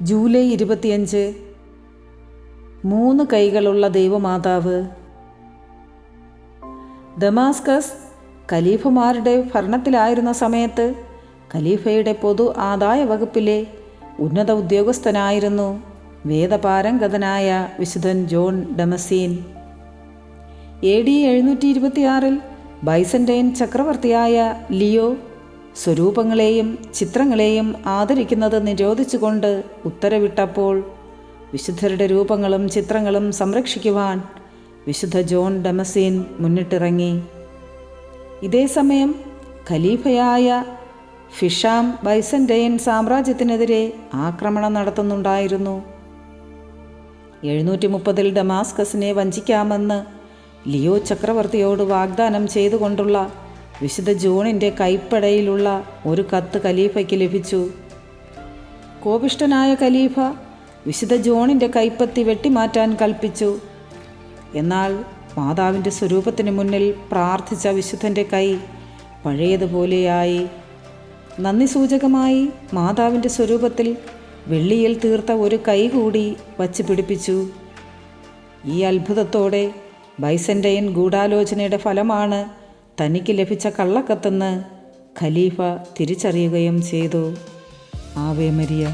July 25. 3 കൈകളുള്ള ദൈവമാതാവ്. ദമാസ്കസ് ഖലീഫമാരുടെ ഭരണത്തിലായിരുന്ന സമയത്ത് ഖലീഫയുടെ പൊതു ആദായ വകുപ്പിലെ ഉന്നത ഉദ്യോഗസ്ഥനായിരുന്നു വേദപാരംഗതനായ വിശുദ്ധൻ ജോൺ ഡമസീൻ. AD 726 ബൈസന്റൈൻ ചക്രവർത്തിയായ ലിയോ സ്വരൂപങ്ങളെയും ചിത്രങ്ങളെയും ആദരിക്കുന്നത് നിരോധിച്ചുകൊണ്ട് ഉത്തരവിട്ടപ്പോൾ വിശുദ്ധരുടെ രൂപങ്ങളും ചിത്രങ്ങളും സംരക്ഷിക്കുവാൻ വിശുദ്ധ ജോൺ ഡമസീൻ മുന്നിട്ടിറങ്ങി. ഇതേസമയം ഖലീഫയായ ഫിഷാം ബൈസന്റൈൻ സാമ്രാജ്യത്തിനെതിരെ ആക്രമണം നടത്തുന്നുണ്ടായിരുന്നു. 730 ഡമാസ്കസിനെ വഞ്ചിക്കാമെന്ന് ലിയോ ചക്രവർത്തിയോട് വാഗ്ദാനം ചെയ്തുകൊണ്ടുള്ള വിശുദ്ധ ജോണിൻ്റെ കൈപ്പടയിലുള്ള ഒരു കത്ത് ഖലീഫയ്ക്ക് ലഭിച്ചു. കോപിഷ്ഠനായ ഖലീഫ വിശുദ്ധ ജോണിൻ്റെ കൈപ്പത്തി വെട്ടിമാറ്റാൻ കൽപ്പിച്ചു. എന്നാൽ മാതാവിൻ്റെ സ്വരൂപത്തിന് മുന്നിൽ പ്രാർത്ഥിച്ച വിശുദ്ധൻ്റെ കൈ പഴയതുപോലെയായി. നന്ദി സൂചകമായി മാതാവിൻ്റെ സ്വരൂപത്തിൽ വെള്ളിയിൽ തീർത്ത ഒരു കൈ കൂടി വച്ച് പിടിപ്പിച്ചു. ഈ അത്ഭുതത്തോടെ ബൈസന്റൈൻ ഗൂഢാലോചനയുടെ ഫലമാണ് തനിക്ക് ലഭിച്ച കള്ളക്കത്തെന്ന് ഖലീഫ തിരിച്ചറിയുകയും ചെയ്തു. Ave Maria.